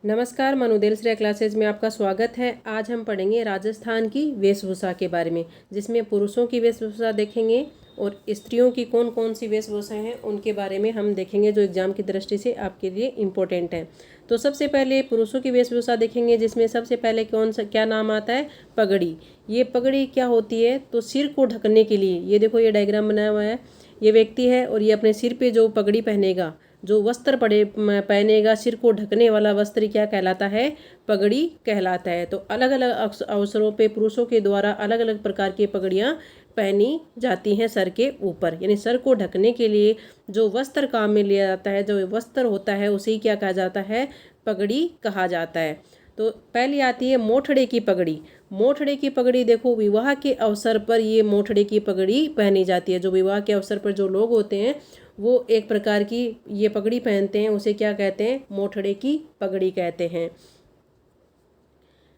नमस्कार, मनुदेल श्रेया क्लासेज में आपका स्वागत है। आज हम पढ़ेंगे राजस्थान की वेशभूषा के बारे में, जिसमें पुरुषों की वेशभूषा देखेंगे और स्त्रियों की कौन कौन सी वेशभूषा हैं उनके बारे में हम देखेंगे, जो एग्जाम की दृष्टि से आपके लिए इम्पोर्टेंट है। तो सबसे पहले पुरुषों की वेशभूषा देखेंगे, जिसमें सबसे पहले क्या नाम आता है? पगड़ी। ये पगड़ी क्या होती है? तो सिर को ढकने के लिए, ये देखो ये डायग्राम बनाया हुआ है, ये व्यक्ति है और ये अपने सिर पे जो पगड़ी पहनेगा, जो वस्त्र पहनेगा, सिर को ढकने वाला वस्त्र क्या कहलाता है? पगड़ी कहलाता है। तो अलग अलग अवसरों पे पुरुषों के द्वारा अलग अलग प्रकार की पगड़ियाँ पहनी जाती हैं सर के ऊपर, यानी सर को ढकने के लिए जो वस्त्र काम में लिया जाता है, जो वस्त्र होता है, उसे ही क्या कहा जाता है? पगड़ी कहा जाता है। तो पहली आती है मोठड़े की पगड़ी। मोठड़े की पगड़ी देखो, विवाह के अवसर पर ये मोठड़े की पगड़ी पहनी जाती है। जो विवाह के अवसर पर जो लोग होते हैं वो एक प्रकार की ये पगड़ी पहनते हैं, उसे क्या कहते हैं? मोठड़े की पगड़ी कहते हैं।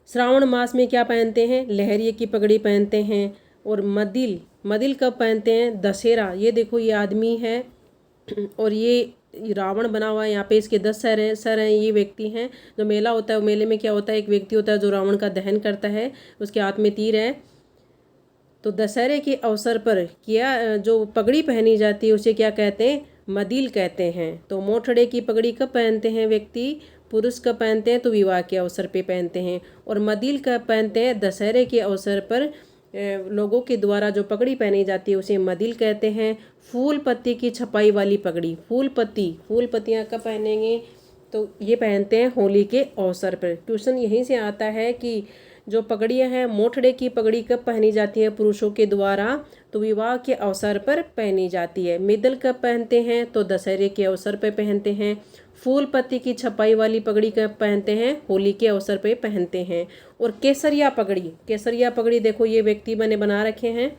श्रावण मास में क्या पहनते हैं? लहरिये की पगड़ी पहनते हैं। और मदिल, मदिल कब पहनते हैं? दशहरा। ये देखो ये आदमी है और ये रावण बना हुआ है, यहाँ पे इसके 10 सर हैं। ये व्यक्ति हैं, जो मेला होता है, मेले में क्या होता है? एक व्यक्ति होता है जो रावण का दहन करता है, उसके हाथ में तीर है। तो दशहरे के अवसर पर क्या जो पगड़ी पहनी जाती है उसे क्या कहते हैं? मदिल कहते हैं। तो मोठड़े की पगड़ी कब पहनते हैं व्यक्ति? पुरुष कब पहनते हैं? तो विवाह के अवसर पे पहनते हैं। और मदिल कब पहनते हैं? दशहरे के अवसर पर लोगों के द्वारा जो पगड़ी पहनी जाती है उसे मदिल कहते हैं। फूल पत्ती की छपाई वाली पगड़ी, फूल पत्तियाँ कब पहनेंगे? तो ये पहनते हैं होली के अवसर पर। क्वेश्चन यहीं से आता है कि जो पगड़ियाँ हैं, मोठड़े की पगड़ी कब पहनी जाती है पुरुषों के द्वारा? तो विवाह के अवसर पर पहनी जाती है। मिदल कब पहनते हैं? तो दशहरे के अवसर पर पहनते हैं। फूल पत्ती की छपाई वाली पगड़ी कब पहनते हैं? होली के अवसर पर पहनते हैं। और केसरिया पगड़ी, केसरिया पगड़ी देखो ये व्यक्ति मैंने बना रखे हैं,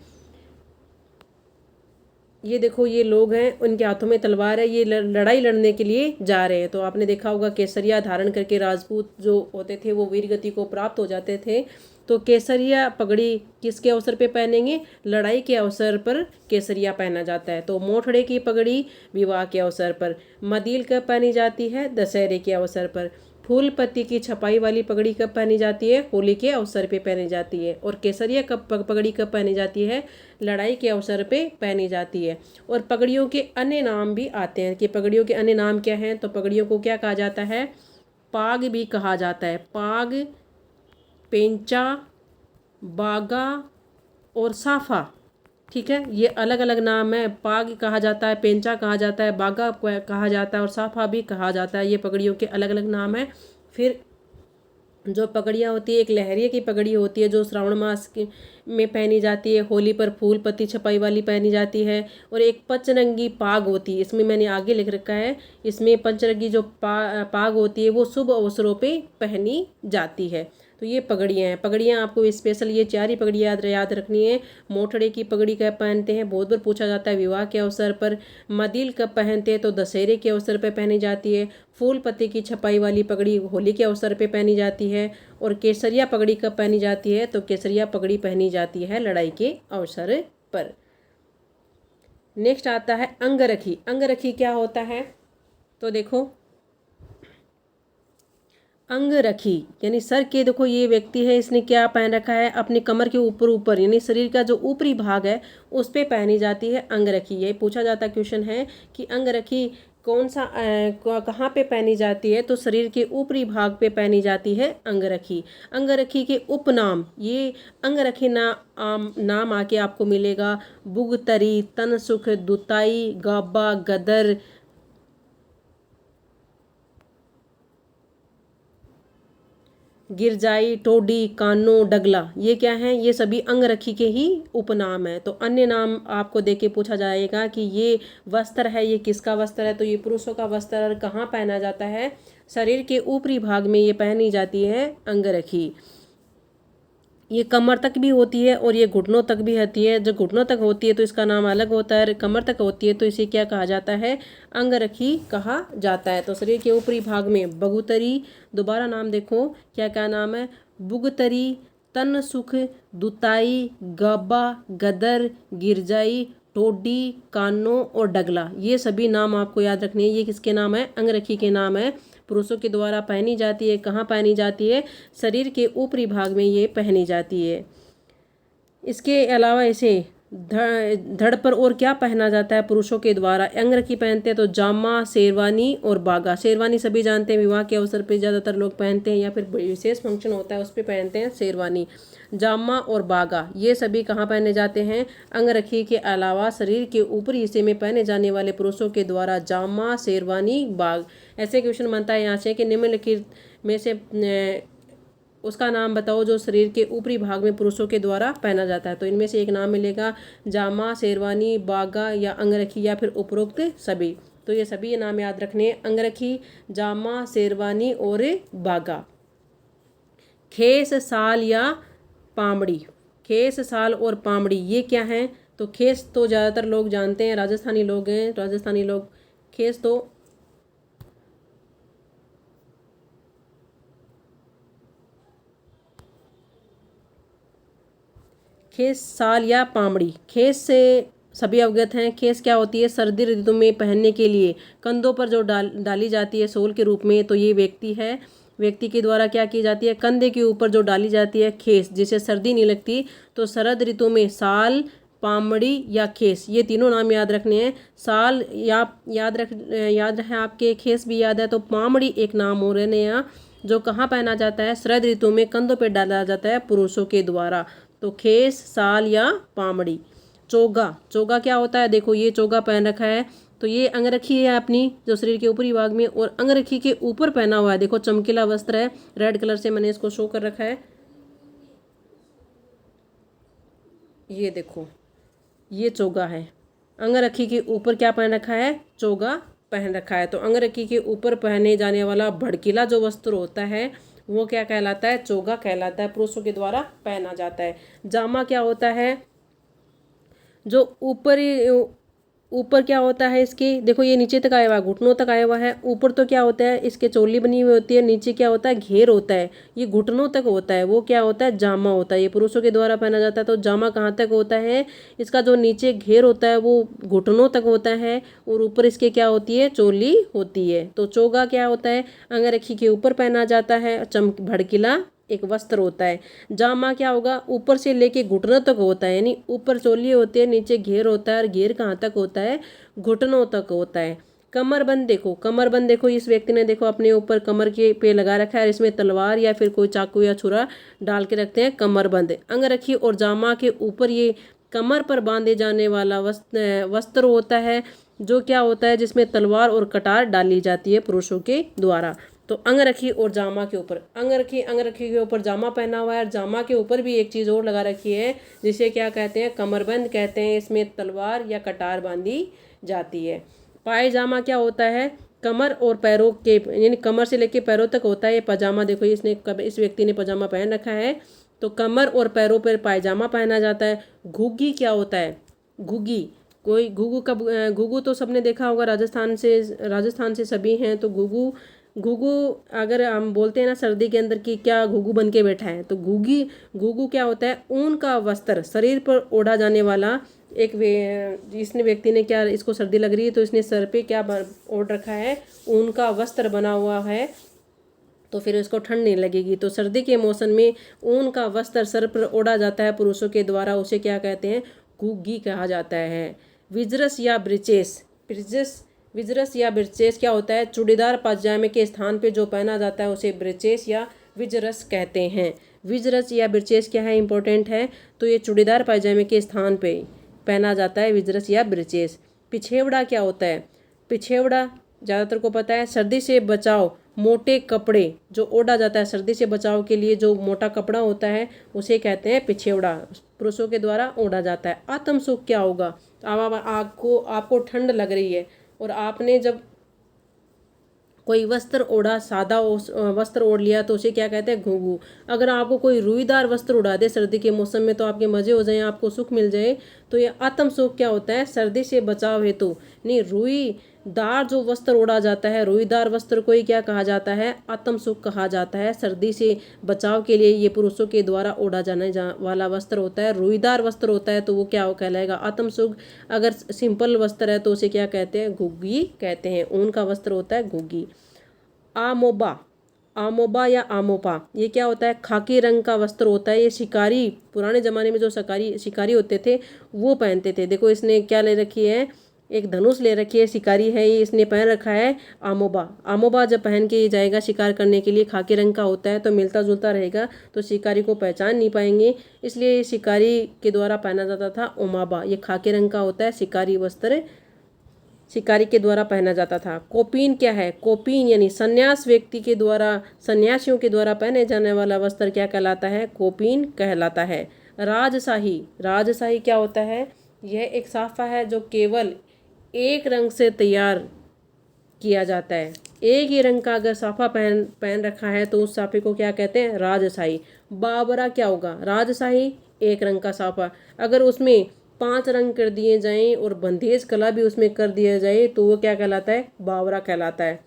ये देखो ये लोग हैं, उनके हाथों में तलवार है, ये लड़ाई लड़ने के लिए जा रहे हैं। तो आपने देखा होगा केसरिया धारण करके राजपूत जो होते थे वो वीर गति को प्राप्त हो जाते थे। तो केसरिया पगड़ी किसके अवसर पे पहनेंगे? लड़ाई के अवसर पर केसरिया पहना जाता है। तो मोठड़े की पगड़ी विवाह के अवसर पर। मदील कब पहनी जाती है? दशहरे के अवसर पर। फूल पत्ती की छपाई वाली पगड़ी कब पहनी जाती है? होली के अवसर पे पहनी जाती है। और केसरिया पगड़ी कब पहनी जाती है? लड़ाई के अवसर पे पहनी जाती है। और पगड़ियों के अन्य नाम भी आते हैं कि पगड़ियों के अन्य नाम क्या हैं? तो पगड़ियों को क्या कहा जाता है? पाग भी कहा जाता है। पाग, पेंचा, बागा और साफा। ठीक है, ये अलग अलग नाम है। पाग कहा जाता है, पेंचा कहा जाता है, बागा कहा जाता है और साफा भी कहा जाता है। ये पगड़ियों के अलग अलग नाम है। फिर जो पगड़ियाँ होती है, एक लहरिये की पगड़ी होती है जो श्रावण मास में पहनी जाती है। होली पर फूल पत्ती छपाई वाली पहनी जाती है। और एक पंचरंगी पाग होती है, इसमें मैंने आगे लिख रखा है, इसमें पंचरंगी जो पाग होती है वो शुभ अवसरों पे पहनी जाती है। तो ये पगड़ियाँ हैं। पगड़ियाँ आपको स्पेशल ये 4 ही पगड़ियाँ याद रखनी है। मोठड़े की पगड़ी कब पहनते हैं? बहुत बार पूछा जाता है विवाह के अवसर पर। मदिल कब पहनते हैं? तो दशहरे के अवसर पर पहनी जाती है। फूल पत्ती की छपाई वाली पगड़ी होली के अवसर पर पहनी जाती है। और केसरिया पगड़ी कब पहनी जाती है? तो केसरिया पगड़ी पहनी जाती है लड़ाई के अवसर पर। नेक्स्ट आता है अंगरखी। अंगरखी क्या होता है? तो देखो अंगरखी यानी सर के, देखो ये व्यक्ति है, इसने क्या पहन रखा है? अपनी कमर के ऊपर यानी शरीर का जो ऊपरी भाग है उस पे पहनी जाती है अंगरखी। ये पूछा जाता क्वेश्चन है कि अंगरखी कौन सा कहाँ पे पहनी जाती है? तो शरीर के ऊपरी भाग पे पहनी जाती है अंगरखी। अंगरखी के उपनाम, ये अंगरखी नाम आके आपको मिलेगा बुगतरी, तनसुख, दुताई, गाबा, गदर, गिरजाई, टोडी, कानो, डगला। ये क्या है? ये सभी अंगरखी के ही उपनाम है। तो अन्य नाम आपको देके पूछा जाएगा कि ये वस्त्र है, ये किसका वस्त्र है? तो ये पुरुषों का वस्त्र। और कहाँ पहना जाता है? शरीर के ऊपरी भाग में ये पहनी जाती है अंगरखी। ये कमर तक भी होती है और ये घुटनों तक भी होती है। जो घुटनों तक होती है तो इसका नाम अलग होता है, कमर तक होती है तो इसे क्या कहा जाता है? अंगरखी कहा जाता है। तो शरीर के ऊपरी भाग में बगुतरी, दोबारा नाम देखो क्या क्या नाम है? बुगतरी, तन सुख, दुताई, गाबा, गदर, गिरजाई, टोडी, कानो और डगला। ये सभी नाम आपको याद रखने हैं। ये किसके नाम है? अंगरखी के नाम है। पुरुषों के द्वारा पहनी जाती है। कहाँ पहनी जाती है? शरीर के ऊपरी भाग में ये पहनी जाती है। इसके अलावा इसे धड़ पर और क्या पहना जाता है पुरुषों के द्वारा? अंगरखी पहनते हैं तो जामा, शेरवानी और बागा। शेरवानी सभी जानते हैं, विवाह के अवसर पे ज़्यादातर लोग पहनते हैं या फिर विशेष फंक्शन होता है उस पर पहनते हैं शेरवानी। जामा और बागा ये सभी कहाँ पहने जाते हैं? अंगरखी के अलावा शरीर के ऊपरी हिस्से में पहने जाने वाले पुरुषों के द्वारा जामा, शेरवानी, बाग। ऐसे क्वेश्चन बनता है यहाँ से कि निम्नलिखित में से उसका नाम बताओ जो शरीर के ऊपरी भाग में पुरुषों के द्वारा पहना जाता है। तो इनमें से एक नाम मिलेगा जामा, शेरवानी, बागा या अंगरखी या फिर उपरोक्त सभी। तो ये सभी नाम याद रखने हैं, अंगरखी, जामा, शेरवानी और बागा। खेस, साल या पामड़ी। खेस, साल और पामड़ी ये क्या है? तो खेस तो ज़्यादातर लोग जानते हैं, राजस्थानी लोग हैं, राजस्थानी लोग खेस तो खेस, साल या पामड़ी। खेस से सभी अवगत हैं। खेस क्या होती है? सर्दी ऋतु में पहनने के लिए कंधों पर जो डाली जाती है सोल के रूप में। तो ये व्यक्ति के द्वारा क्या की जाती है? कंधे के ऊपर जो डाली जाती है खेस, जिससे सर्दी नहीं लगती। तो शरद ऋतु में साल, पामड़ी या खेस ये तीनों नाम याद रखने हैं। साल याद रहे आपके, खेस भी याद है। तो पामड़ी एक नाम और है नया जो कहाँ पहना जाता है? शरद ऋतु में कंधों पर डाला जाता है पुरुषों के द्वारा। तो खेस, साल या पामड़ी। चोगा क्या होता है? देखो ये चोगा पहन रखा है तो ये अंगरखी है अपनी जो शरीर के ऊपरी भाग में, और अंगरखी के ऊपर पहना हुआ है। देखो चमकीला वस्त्र है, रेड कलर से मैंने इसको शो कर रखा है। ये देखो ये चोगा है। अंगरखी के ऊपर क्या पहन रखा है? चोगा पहन रखा है। तो अंगरखी के ऊपर पहने जाने वाला भड़कीला जो वस्त्र होता है वो क्या कहलाता है? चोगा कहलाता है, पुरुषों के द्वारा पहना जाता है। जामा क्या होता है? जो ऊपर क्या होता है इसके? देखो ये नीचे तक आया हुआ है, घुटनों तक आया हुआ है। ऊपर तो क्या होता है? इसके चोली बनी हुई होती है। नीचे क्या होता है? घेर होता है। ये घुटनों तक होता है, वो क्या होता है? जामा होता है। ये पुरुषों के द्वारा पहना जाता है। तो जामा कहाँ तक होता है? इसका जो नीचे घेर होता है वो घुटनों तक होता है, और ऊपर इसके क्या होती है? चोली होती है। तो चोगा क्या होता है? अंगरखी के ऊपर पहना जाता है, भड़कीला एक वस्त्र होता है। जामा क्या होगा? ऊपर से लेके घुटनों तक होता है, यानी ऊपर चोली होती है, नीचे घेर होता है, और घेर कहाँ तक होता है? घुटनों तक होता है। कमरबंद देखो इस व्यक्ति ने देखो अपने ऊपर कमर के पे लगा रखा है, और इसमें तलवार या फिर कोई चाकू या छुरा डाल के रखते हैं, कमरबंद। अंगरखी और जामा के ऊपर ये कमर पर बांधे जाने वाला वस्त्र होता है, जो क्या होता है? जिसमें तलवार और कटार डाली जाती है पुरुषों के द्वारा। तो अंगरखी और जामा के ऊपर अंगरखी के ऊपर जामा पहना हुआ है, और जामा के ऊपर भी एक चीज़ और लगा रखी है जिसे क्या कहते हैं? कमरबंद कहते हैं। इसमें तलवार या कटार बांधी जाती है। पायजामा क्या होता है? कमर और पैरों के, यानी कमर से लेके पैरों तक होता है ये पजामा। देखो इस व्यक्ति ने पजामा पहन रखा है, तो कमर और पैरों पर पायजामा पहना जाता है। घुग्गी क्या होता है? घुघू तो सबने देखा होगा, राजस्थान से सभी हैं। तो घुघू अगर हम बोलते हैं ना सर्दी के अंदर कि क्या घुघू बन के बैठा है, तो घुघू क्या होता है? ऊन का वस्त्र, शरीर पर ओढ़ा जाने वाला। जिसने व्यक्ति ने क्या, इसको सर्दी लग रही है तो इसने सर पे क्या ओढ़ रखा है? ऊन का वस्त्र बना हुआ है, तो फिर इसको ठंड नहीं लगेगी। तो सर्दी के मौसम में ऊन का वस्त्र सर पर ओढ़ा जाता है पुरुषों के द्वारा, उसे क्या कहते हैं? घुग्गी कहा जाता है। विजरस या ब्रीचेस क्या होता है? चूड़ीदार पायजामे के स्थान पे जो पहना जाता है उसे ब्रीचेस या विजरस कहते हैं। विजरस या ब्रीचेस क्या है? इंपॉर्टेंट है। तो ये चूड़ीदार पायजामे के स्थान पे पहना जाता है, विजरस या ब्रीचेस। पिछेवड़ा क्या होता है? पिछेवड़ा ज़्यादातर को पता है, सर्दी से बचाव मोटे कपड़े जो ओढ़ा जाता है, सर्दी से बचाव के लिए जो मोटा कपड़ा होता है उसे कहते हैं पिछेवड़ा, पुरुषों के द्वारा ओढ़ा जाता है। आत्म सुख क्या होगा? अब आपको ठंड लग रही है और आपने जब कोई वस्त्र ओढ़ा, सादा वस्त्र ओढ़ लिया, तो उसे क्या कहते हैं? घुंघू। अगर आपको कोई रुईदार वस्त्र उड़ा दे सर्दी के मौसम में तो आपके मज़े हो जाएं, आपको सुख मिल जाए, तो ये आत्म सुख क्या होता है? सर्दी से बचाव हेतु नहीं, रुईदार जो वस्त्र ओढ़ा जाता है, रुईदार वस्त्र को ही क्या कहा जाता है? आत्म सुख कहा जाता है। सर्दी से बचाव के लिए ये पुरुषों के द्वारा ओढ़ा जाने वाला वस्त्र होता है। रुईदार वस्त्र होता है तो वो क्या कहलाएगा? आत्म सुख। अगर सिंपल वस्त्र है तो उसे क्या कहते हैं? घुग्गी कहते हैं। ऊन का वस्त्र होता है घुग्गी। आमोबा, आमोबा या आमोपा, ये क्या होता है? खाकी रंग का वस्त्र होता है। ये शिकारी, पुराने ज़माने में जो शिकारी होते थे वो पहनते थे। देखो इसने क्या ले रखी है? एक धनुष ले रखी है, शिकारी है ये, इसने पहन रखा है आमोबा। आमोबा जब पहन के ये जाएगा शिकार करने के लिए, खाकी रंग का होता है तो मिलता जुलता रहेगा, तो शिकारी को पहचान नहीं पाएंगे, इसलिए ये शिकारी के द्वारा पहना जाता था ओमाबा। ये खाकी रंग का होता है, शिकारी वस्त्र शिकारी के द्वारा पहना जाता था। कोपीन क्या है? कोपीन यानी संन्यास व्यक्ति के द्वारा, सन्यासियों के द्वारा पहने जाने वाला वस्त्र क्या कहलाता है? कोपीन कहलाता है। राजशाही, राजशाही क्या होता है? यह एक साफा है जो केवल एक रंग से तैयार किया जाता है। एक ही रंग का अगर साफा पहन रखा है तो उस साफे को क्या कहते हैं? राजशाही। बाबरा क्या होगा? राजशाही एक रंग का साफा, अगर उसमें 5 रंग कर दिए जाएं और बंदेज कला भी उसमें कर दिया जाए तो वो क्या कहलाता है? बावरा कहलाता है।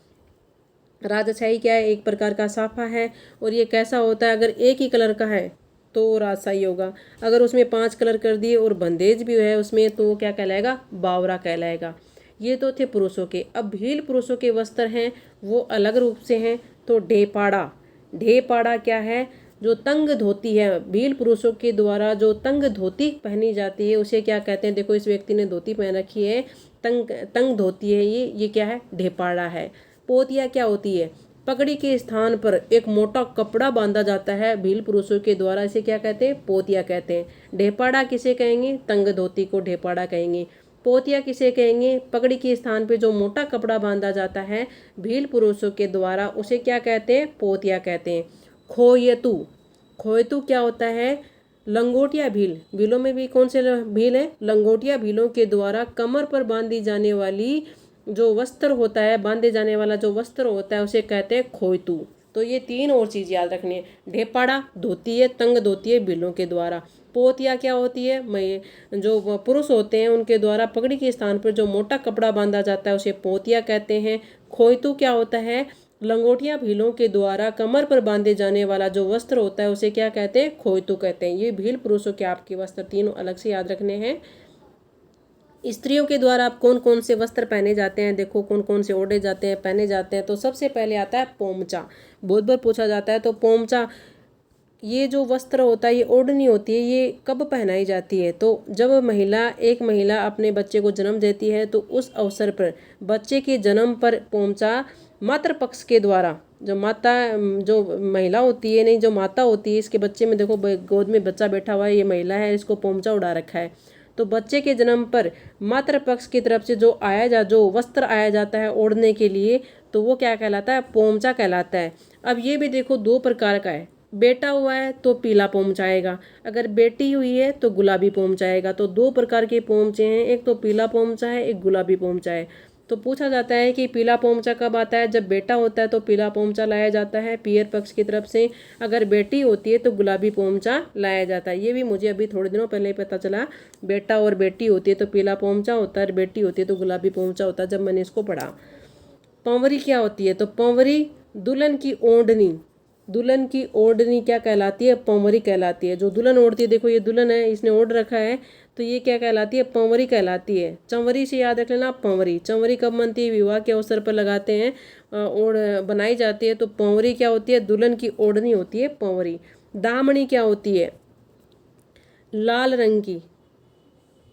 राजशाही क्या है? एक प्रकार का साफा है, और ये कैसा होता है? अगर एक ही कलर का है तो वो राजशाही होगा, अगर उसमें 5 कलर कर दिए और बंदेज भी है उसमें तो वो क्या कहलाएगा? बावरा कहलाएगा। ये तो थे पुरुषों के। अब भील पुरुषों के वस्त्र हैं वो अलग रूप से हैं। तो ढेपाड़ा, ढेपाड़ा क्या है? जो तंग धोती है, भील पुरुषों के द्वारा जो तंग धोती पहनी जाती है उसे क्या कहते हैं? देखो इस व्यक्ति ने धोती पहन रखी है, तंग तंग धोती है ये क्या है? ढेपाड़ा है। पोतिया क्या होती है? पगड़ी के स्थान पर एक मोटा कपड़ा बांधा जाता है भील पुरुषों के द्वारा, इसे क्या कहते हैं? पोतिया कहते हैं। ढेपाड़ा किसे कहेंगे? तंग धोती को ढेपाड़ा कहेंगे। पोतिया किसे कहेंगे? पगड़ी के स्थान पे जो मोटा कपड़ा बांधा जाता है भील पुरुषों के द्वारा उसे क्या कहते हैं? पोतिया कहते हैं। खोयतू, खोयतू क्या होता है? लंगोटिया भील, भीलों में भी कौन से भील है? लंगोटिया भीलों के द्वारा कमर पर बांधी जाने वाली जो वस्त्र होता है, बांधे जाने वाला जो वस्त्र होता है उसे कहते हैं खोयतू। तो ये 3 और चीज़ याद रखनी है। ढेपाड़ा धोती है, तंग धोती है भीलों के द्वारा। पोतिया क्या होती है? जो पुरुष होते हैं उनके द्वारा पगड़ी के स्थान पर जो मोटा कपड़ा बांधा जाता है उसे पोतिया कहते हैं। खोयतू क्या होता है? लंगोटिया भीलों के द्वारा कमर पर बांधे जाने वाला जो वस्त्र होता है उसे क्या कहते हैं? खोयतू कहते हैं। ये भील पुरुषों के आपके वस्त्र तीनों अलग से याद रखने हैं। स्त्रियों के द्वारा आप कौन कौन से वस्त्र पहने जाते हैं? देखो कौन कौन से ओढ़े जाते हैं, पहने जाते हैं। तो सबसे पहले आता है पोमचा। बहुत बार पूछा जाता है। तो पोमचा, ये जो वस्त्र होता है, ये ओढ़नी होती है, ये कब पहनाई जाती है? तो जब एक महिला अपने बच्चे को जन्म देती है तो उस अवसर पर बच्चे के जन्म पर पोमचा मातृ पक्ष के द्वारा, जो महिला होती है, नहीं जो माता होती है, इसके बच्चे में देखो गोद में बच्चा बैठा हुआ है, ये महिला है, इसको पोमचा उड़ा रखा है। तो बच्चे के जन्म पर मातृ पक्ष की तरफ से जो वस्त्र आया जाता है ओढ़ने के लिए, तो वो क्या कहलाता है? पोमचा कहलाता है। अब ये भी देखो 2 प्रकार का है। बेटा हुआ है तो पीला पोमचा आएगा, अगर बेटी हुई है तो गुलाबी पोमचा आएगा। तो 2 प्रकार के पोमचे हैं, एक तो पीला पोमचा है, एक गुलाबी पोमचा है। तो पूछा जाता है कि पीला पोमचा कब आता है? जब बेटा होता है तो पीला पोमचा लाया जाता है पियर पक्ष की तरफ से, अगर बेटी होती है तो गुलाबी पोमचा लाया जाता है। ये भी मुझे अभी थोड़े दिनों पहले ही पता चला। बेटा और बेटी होती है तो पीला पोमचा होता है, और बेटी होती है तो गुलाबी पोमचा होता है, जब मैंने इसको पढ़ा। पंवरी क्या होती है? तो पंवरी दुल्हन की ओढ़नी, दुल्हन की ओढ़नी क्या कहलाती है? पंवरी कहलाती है। जो दुल्हन ओढ़ती है, देखो ये दुल्हन है, इसने ओढ़ रखा है, तो ये क्या कहलाती है? पंवरी कहलाती है। चंवरी से याद रख लेना पंवरी। चंवरी कब बनती है? विवाह के अवसर पर लगाते हैं, ओढ़ बनाई जाती है। तो पंवरी क्या होती है? दुल्हन की ओढ़नी होती है पंवरी। दामनी क्या होती है? लाल रंग की,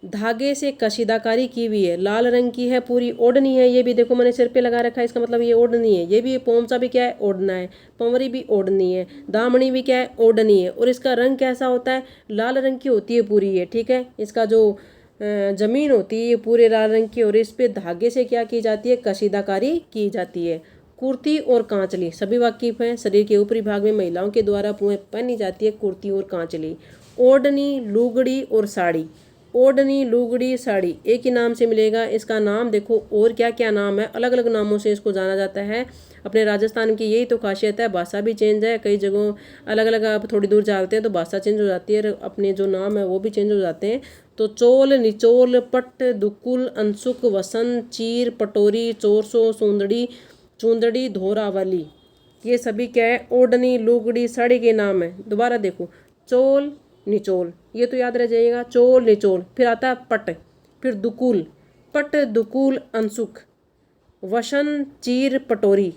धागे से कशीदाकारी की हुई है, लाल रंग की है, पूरी ओढ़नी है। ये भी देखो मैंने सिर पे लगा रखा है, इसका मतलब ये ओढ़नी है। ये भी पोमचा भी क्या है? ओढ़ना है। पंवरी भी ओढ़नी है। दामनी भी क्या है? ओढ़नी है। और इसका रंग कैसा होता है? लाल रंग की होती है पूरी ये, ठीक है। इसका जो जमीन होती है ये पूरे लाल रंग की, और इस पे धागे से क्या की जाती है? कशीदाकारी की जाती है। कुर्ती और कांचली, सभी वाकिफ हैं। शरीर के ऊपरी भाग में महिलाओं के द्वारा पहनी जाती है कुर्ती और कांचली। ओढ़नी, लुगड़ी और साड़ी, ओढ़नी, लुगड़ी, साड़ी एक ही नाम से मिलेगा। इसका नाम देखो और क्या क्या नाम है, अलग अलग नामों से इसको जाना जाता है। अपने राजस्थान की यही तो खासियत है, भाषा भी चेंज है, कई जगहों अलग अलग। आप थोड़ी दूर जाते हैं तो भाषा चेंज हो जाती है, अपने जो नाम है वो भी चेंज हो जाते हैं। तो चोल, निचोल, पट, दुकुल, अंशुक, वसंत, चीर, पटोरी, चोरसो, सुंदड़ी, चुंदड़ी, धोरावली, ये सभी क्या है? ओढ़नी, लुगड़ी, साड़ी के नाम है। दोबारा देखो, चोल, निचोल, ये तो याद रह जाइएगा, चोल निचोल। फिर आता है पट, फिर दुकुल, पट दुकुल अंशुक, वसन, चीर, पटोरी,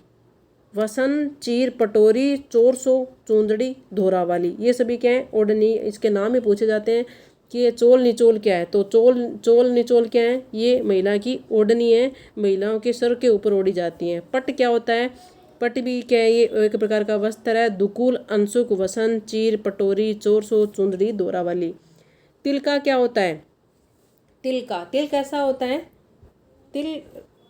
वसन, चीर, पटोरी, चोरसो, चूंदड़ी, धोरा वाली, ये सभी क्या है? ओढ़नी। इसके नाम ही पूछे जाते हैं कि ये चोल निचोल क्या है, तो चोल निचोल क्या है? ये महिला की ओढ़नी है, महिलाओं के सर के ऊपर ओढ़ी जाती है। पट क्या होता है? पट भी क्या है? ये एक प्रकार का वस्त्र है। दुकुल, अंशुक, वसन, चीर, पटोरी, चोरसो, चुंदड़ी, दोरा वाली। तिल का क्या होता है? तिल कैसा होता है? तिल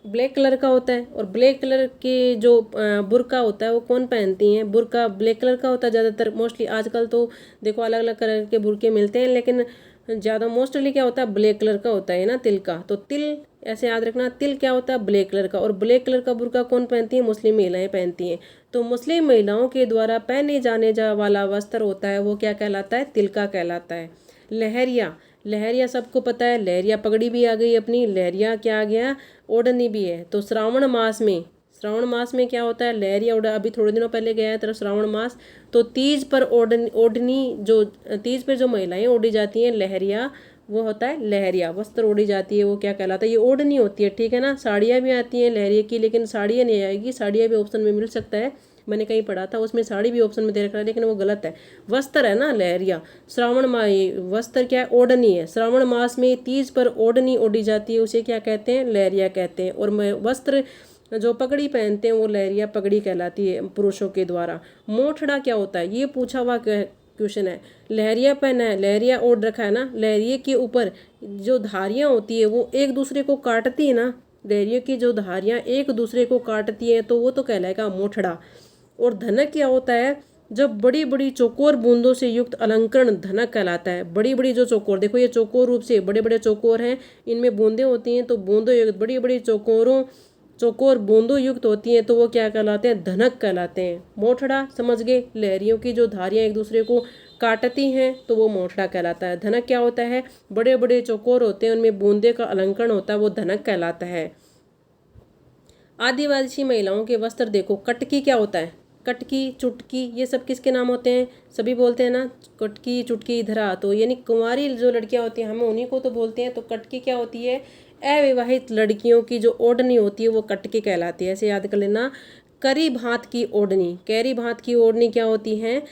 ब्लैक कलर का होता है, और ब्लैक कलर के जो बुर्का होता है वो कौन पहनती हैं? बुर्का ब्लैक कलर का होता है ज़्यादातर, मोस्टली। आजकल तो देखो अलग अलग कलर के बुर्के मिलते हैं, लेकिन ज़्यादा मोस्टली क्या होता है? ब्लैक कलर का होता है ना तिल का। तो तिल ऐसे याद रखना, तिल क्या होता है? ब्लैक कलर का। और ब्लैक कलर का बुर्का कौन पहनती है? मुस्लिम महिलाएं पहनती हैं। तो मुस्लिम महिलाओं के द्वारा पहने जाने वाला वस्त्र होता है वो क्या कहलाता है? तिल का कहलाता है। लहरिया, लहरिया सबको पता है, लहरिया पगड़ी भी आ गई अपनी, लहरिया क्या आ गया? ओढ़नी भी है। तो श्रावण मास में क्या होता है? लहरिया ओढ़, अभी थोड़े दिनों पहले गया है तरफ श्रावण मास, तो तीज पर ओढ़नी जो तीज पर जो महिलाएं ओढ़ी जाती हैं लहरिया, वो होता है लहरिया। वस्त्र ओढ़ी जाती है वो क्या कहलाता है? ये ओढ़नी होती है, ठीक है ना। साड़ियाँ भी आती हैं लहरिया की, लेकिन साड़ियाँ नहीं आएगी, साड़ियाँ भी ऑप्शन में मिल सकता है। मैंने कहीं पढ़ा था उसमें साड़ी भी ऑप्शन में दे रखा है, लेकिन वो गलत है। वस्त्र है ना लहरिया। श्रावण माह, वस्त्र क्या है? ओढ़नी है। श्रावण मास में तीज पर ओढ़नी ओढ़ी जाती है, उसे क्या कहते हैं? लहरिया कहते हैं। और वस्त्र जो पगड़ी पहनते हैं वो लहरिया पगड़ी कहलाती है पुरुषों के द्वारा। मोठड़ा क्या होता है? ये पूछा हुआ क्वेश्चन है। लहरिया पहना है, लहरिया ओढ़ रखा है ना, लहरिये के ऊपर जो धारियाँ होती है वो एक दूसरे को काटती है ना, लहरियों की जो धारियाँ एक दूसरे को काटती है, तो वो तो कहलाएगा मोठड़ा। और धनक क्या होता है? जब बड़ी बड़ी चौकोर बूंदों से युक्त अलंकरण धनक कहलाता है। बड़ी बड़ी जो चौकोर, देखो ये चौकोर रूप से बड़े बड़े चौकोर हैं, इनमें बूंदें होती हैं, तो बूंदों युक्त बड़ी बड़ी चौकोर बूंदों युक्त होती हैं, तो वो क्या कहलाते हैं? धनक कहलाते हैं। मोठड़ा समझ गए? लहरियों की जो धारियाँ एक दूसरे को काटती हैं तो वो मोठड़ा कहलाता है। धनक क्या होता है? बड़े बड़े चौकोर होते हैं, उनमें बूंदे का अलंकरण होता है, वो धनक कहलाता है। आदिवासी महिलाओं के वस्त्र देखो। कटकी क्या होता है? कटकी, चुटकी, ये सब किसके नाम होते हैं? सभी बोलते हैं ना, कटकी, चुटकी, इधर आ। तो यानी कुंवारी जो लड़कियां होती हैं हम उन्हीं को तो बोलते हैं। तो कटकी क्या होती है? अविवाहित लड़कियों की जो ओढ़नी होती है वो कटकी कहलाती है। ऐसे याद कर लेना। करी भात की ओढ़नी, कैरी भात की ओढ़नी क्या होती है?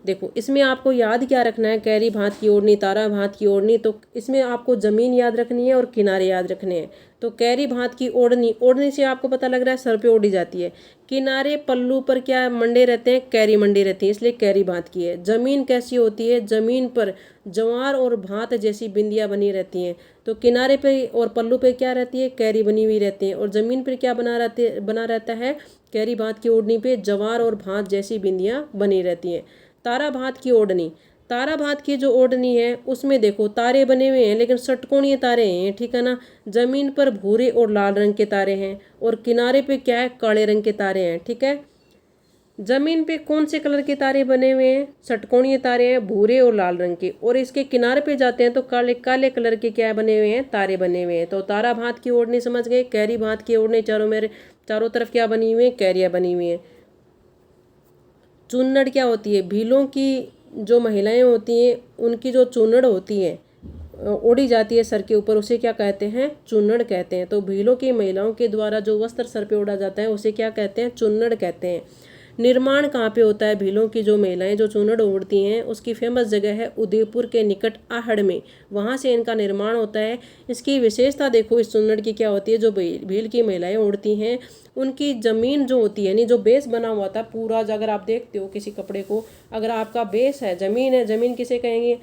देखो इसमें आपको याद क्या रखना है? कैरी भात की ओढ़नी, तारा भात की ओढ़नी, तो इसमें आपको ज़मीन याद रखनी है और किनारे याद रखने हैं। तो कैरी भात की ओढ़नी, ओढ़नी से आपको पता लग रहा है सर पे ओढ़ी जाती है। किनारे पल्लू पर क्या मंडे रहते हैं? कैरी मंडी रहती है, इसलिए कैरी भात की है। ज़मीन कैसी होती है? ज़मीन पर जवार और भात जैसी बिंदियाँ बनी रहती हैं। तो किनारे पे और पल्लू पे क्या रहती है? कैरी बनी हुई रहती है। और ज़मीन पर क्या बना रहता है? कैरी भात की ओढ़नी पे जवार और भात जैसी बिंदियाँ बनी रहती हैं। तारा भात की ओढ़नी, तारा भात की जो ओढ़नी है उसमें देखो तारे बने हुए हैं, लेकिन षटकोणीय तारे हैं, ठीक है ना। जमीन पर भूरे और लाल रंग के तारे हैं, और किनारे पे क्या है? काले रंग के तारे हैं, ठीक है। जमीन पे कौन से कलर के तारे बने हुए हैं? षटकोणीय तारे हैं, भूरे और लाल रंग के। और इसके किनारे पे जाते हैं तो काले काले कलर के क्या बने हुए हैं? तारे बने हुए हैं। तो तारा भात की ओढ़नी समझ गए। कैरी भात की ओढ़नी, चारों तरफ क्या बनी हुई है? कैरिया बनी हुई है। चुन्नड़ क्या होती है? भीलों की जो महिलाएं होती हैं उनकी जो चुन्नड़ होती है ओढ़ी जाती है सर के ऊपर, उसे क्या कहते हैं? चुन्नड़ कहते हैं। तो भीलों की महिलाओं के द्वारा जो वस्त्र सर पे ओढ़ा जाता है उसे क्या कहते हैं? चुन्नड़ कहते हैं। निर्माण कहाँ पे होता है? भीलों की जो महिलाएं जो चुन्नड़ ओढ़ती हैं उसकी फेमस जगह है उदयपुर के निकट आहड़ में, वहाँ से इनका निर्माण होता है। इसकी विशेषता देखो इस चुन्नड़ की क्या होती है? जो भील की महिलाएं ओढ़ती हैं उनकी ज़मीन जो होती है, यानी जो बेस बना हुआ था पूरा, अगर आप देखते हो किसी कपड़े को, अगर आपका बेस है, ज़मीन किसे कहेंगे?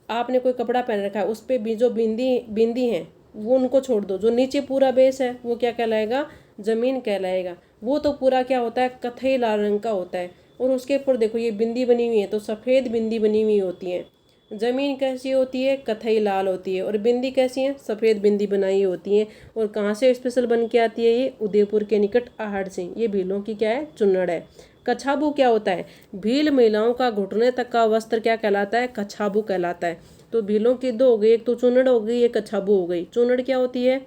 आपने कोई कपड़ा पहन रखा है उस पर भी जो बिंदी हैं वो उनको छोड़ दो, जो नीचे पूरा बेस है वो क्या कहलाएगा? ज़मीन कहलाएगा। वो तो पूरा क्या होता है? कथई लाल रंग का होता है। और उसके ऊपर देखो ये बिंदी बनी हुई है, तो सफ़ेद बिंदी बनी हुई होती है। ज़मीन कैसी होती है? कथई लाल होती है। और बिंदी कैसी है? सफ़ेद बिंदी बनाई होती है। और कहाँ से स्पेशल बन के आती है? ये उदयपुर के निकट आहड़ से। ये भीलों की क्या है? चुन्नड़ है। कछाबू क्या होता है? भील महिलाओं का घुटने तक का वस्त्र क्या कहलाता है? कछाबू कहलाता है। तो भीलों की दो हो गई, एक तो चुन्नड़ हो गई, एक कछाबू हो गई। चुन्नड़ क्या होती है?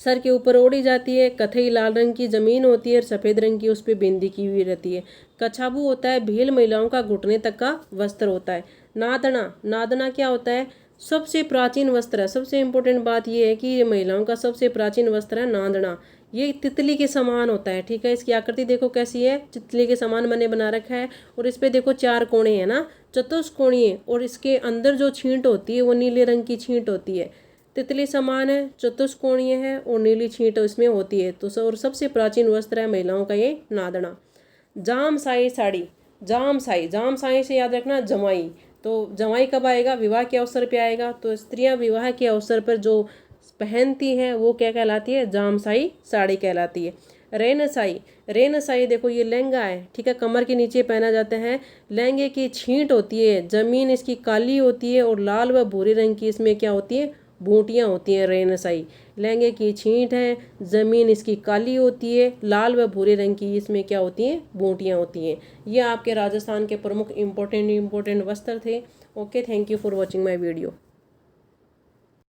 सर के ऊपर ओढ़ी जाती है, कथई लाल रंग की ज़मीन होती है और सफ़ेद रंग की उस पर बिंदी की हुई रहती है। कछाबू होता है भील महिलाओं का घुटने तक का वस्त्र होता है। नादना, नादना क्या होता है? सबसे प्राचीन वस्त्र है। सबसे इम्पोर्टेंट बात यह है कि ये महिलाओं का सबसे प्राचीन वस्त्र है नादना। ये तितली के समान होता है, ठीक है। इसकी आकृति देखो कैसी है, तितली के समान मैंने बना रखा है। और इस पे देखो 4 कोणे हैं ना, चतुष्कोणीय, और इसके अंदर जो छींट होती है वो नीले रंग की छींट होती है। तितली समान है, चतुष्कोणीय है और नीली छींट इसमें होती है। तो और सबसे प्राचीन वस्त्र है महिलाओं का ये नादना। जामसाई साड़ी, जामसाई, जामसाई से याद रखना जमाई। तो जमाई कब आएगा, विवाह के अवसर पे आएगा। तो स्त्रियां विवाह के अवसर पर जो पहनती हैं वो क्या कहलाती है, जामसाई साड़ी कहलाती है। रेनसाई, रेनसाई देखो ये लहंगा है, ठीक है, कमर के नीचे पहना जाता है। लहंगे की छींट होती है, जमीन इसकी काली होती है और लाल व भूरे रंग की इसमें क्या होती है, बूटियाँ होती हैं। रेनसाई लहंगे की छींट है, ज़मीन इसकी काली होती है, लाल व भूरे रंग की इसमें क्या होती हैं, बूटियाँ होती हैं। ये आपके राजस्थान के प्रमुख इम्पोर्टेंट वस्त्र थे। Okay, thank you for watching my video.